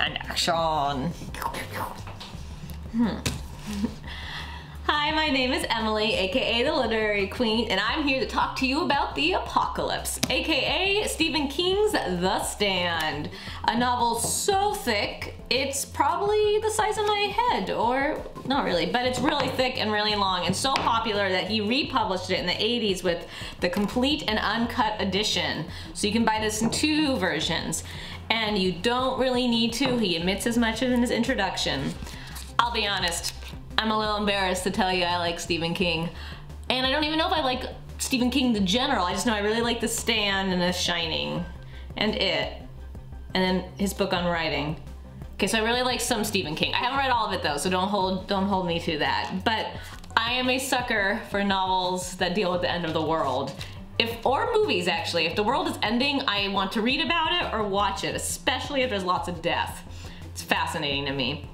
and action. Hi, my name is Emily, aka the Literary Queen, and I'm here to talk to you about The Apocalypse, aka Stephen King's The Stand. A novel so thick, it's probably the size of my head, or not really, but it's really thick and really long and so popular that he republished it in the 80s with the complete and uncut edition. So you can buy this in 2 versions, and you don't really need to. He admits as much in his introduction. I'll be honest, I'm a little embarrassed to tell you I like Stephen King. And I don't even know if I like Stephen King the general. I just know I really like The Stand and The Shining and It. And then his book on writing. Okay, so I really like some Stephen King. I haven't read all of it though, so don't hold me to that. But I am a sucker for novels that deal with the end of the world. Or movies actually. If the world is ending, I want to read about it or watch it, especially if there's lots of death. It's fascinating to me.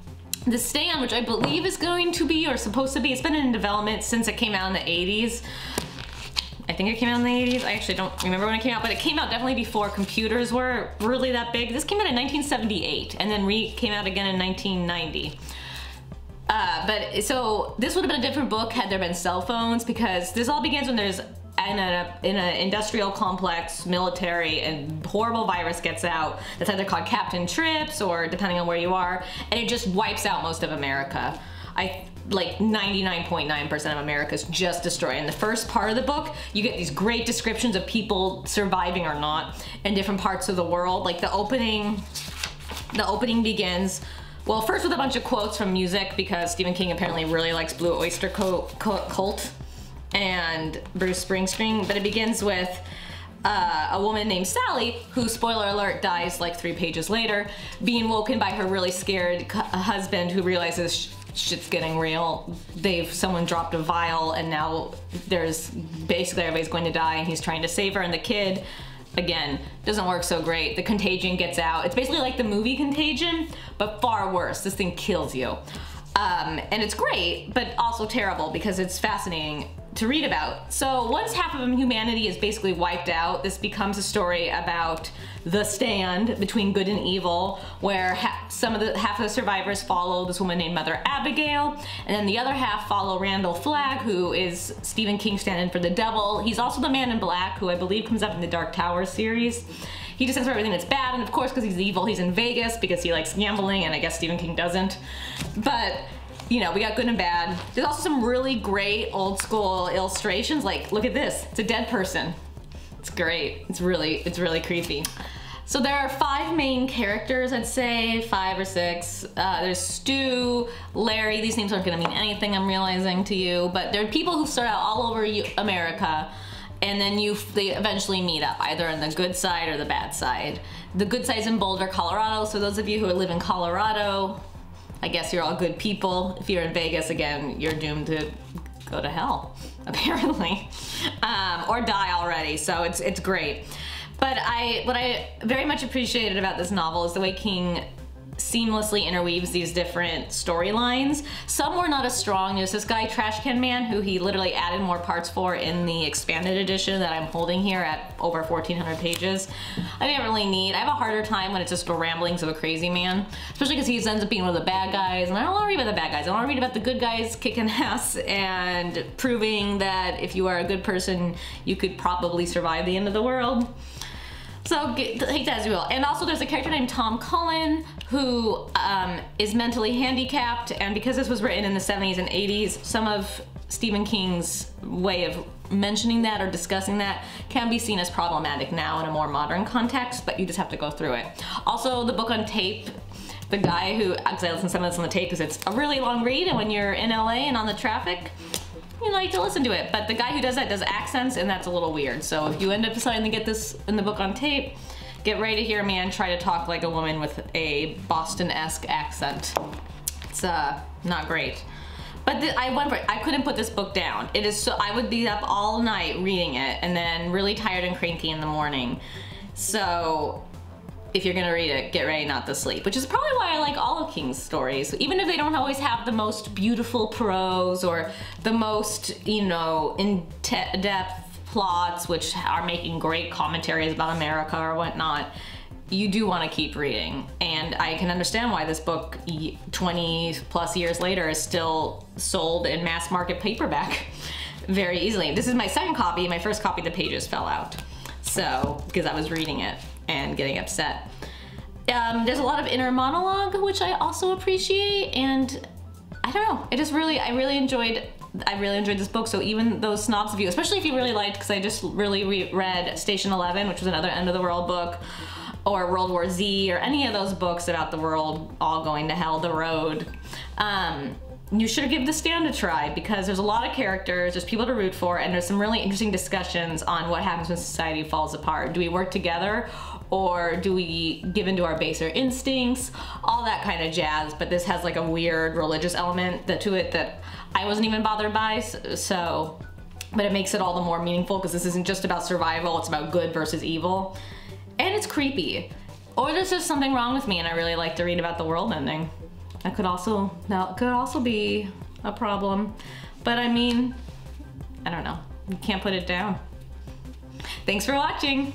The Stand, which I believe is going to be, or supposed to be, it's been in development since it came out in the 80s. I think it came out in the 80s. I actually don't remember when it came out, but it came out definitely before computers were really that big. This came out in 1978 and then came out again in 1990. So this would have been a different book had there been cell phones, because this all begins when there's in an industrial complex, military, and horrible virus gets out that's either called Captain Trips or depending on where you are, and it just wipes out most of America. Like 99.9% of America is just destroyed. In the first part of the book, you get these great descriptions of people surviving or not in different parts of the world. Like the opening begins, well, first with a bunch of quotes from music, because Stephen King apparently really likes Blue Oyster Cult and Bruce Springsteen, but it begins with a woman named Sally, who, spoiler alert, dies like 3 pages later, being woken by her really scared husband, who realizes shit's getting real. Someone dropped a vial, and now basically everybody's going to die, and he's trying to save her, and the kid, again, doesn't work so great. The contagion gets out. It's basically like the movie Contagion, but far worse. This thing kills you. And it's great, but also terrible, because it's fascinating to read about. So once half of humanity is basically wiped out, this becomes a story about the stand between good and evil, where half of the survivors follow this woman named Mother Abigail, and then the other half follow Randall Flagg, who is Stephen King stand-in for the devil. He's also the Man in Black, who I believe comes up in the Dark Tower series. He just stands for everything that's bad, and of course, because he's evil, he's in Vegas because he likes gambling, and I guess Stephen King doesn't. But you know, we got good and bad. There's also some really great old school illustrations. Like, look at this. It's a dead person. It's great. It's really creepy. So there are 5 main characters, I'd say, 5 or 6. There's Stu, Larry. These names aren't gonna mean anything, I'm realizing to you, but they're people who start out all over America, and then they eventually meet up, either on the good side or the bad side. The good side's in Boulder, Colorado, so those of you who live in Colorado, I guess you're all good people. If you're in Vegas, again, you're doomed to go to hell, apparently, or die already, so it's great. But what I very much appreciated about this novel is the way King seamlessly interweaves these different storylines. Some were not as strong. There's this guy, Trash Can Man, who he literally added more parts for in the expanded edition that I'm holding here at over 1,400 pages. I didn't really need. I have a harder time when it's just the ramblings of a crazy man, especially because he ends up being one of the bad guys, and I don't want to read about the bad guys. I want to read about the good guys kicking ass and proving that if you are a good person, you could probably survive the end of the world. So take that as you will. And also there's a character named Tom Cullen who is mentally handicapped, and because this was written in the 70s and 80s, some of Stephen King's way of mentioning that or discussing that can be seen as problematic now in a more modern context, but you just have to go through it. Also, the book on tape, the guy who, actually I listened to some of this on the tape because it's a really long read, and when you're in LA and on the traffic, you like to listen to it, but the guy who does that does accents, and that's a little weird. So if you end up deciding to get this in the book on tape, get ready to hear a man try to talk like a woman with a Boston-esque accent. It's not great. But I couldn't put this book down. It is so, I would be up all night reading it, and then really tired and cranky in the morning. So if you're gonna read it, get ready not to sleep, which is probably why I like all of King's stories. Even if they don't always have the most beautiful prose or the most, you know, in-depth plots, which are making great commentaries about America or whatnot, you do want to keep reading. And And I can understand why this book 20 plus years later is still sold in mass market paperback very easily. This is my second copy. My first copy, the pages fell out. So, because I was reading it and getting upset. There's a lot of inner monologue, which I also appreciate, and I don't know, I really enjoyed this book. So even those snobs of you, especially if you really liked, because I just really read Station 11, which was another end of the world book, or World War Z, or any of those books about the world all going to hell the road, you should give The Stand a try, because there's a lot of characters, there's people to root for, and there's some really interesting discussions on what happens when society falls apart. Do we work together, or do we give into our baser instincts? All that kind of jazz, but this has like a weird religious element to it that I wasn't even bothered by, so, but it makes it all the more meaningful, because this isn't just about survival, it's about good versus evil. And it's creepy. Or there's just something wrong with me and I really like to read about the world ending. That could also be a problem. But I mean, I don't know. You can't put it down. Thanks for watching.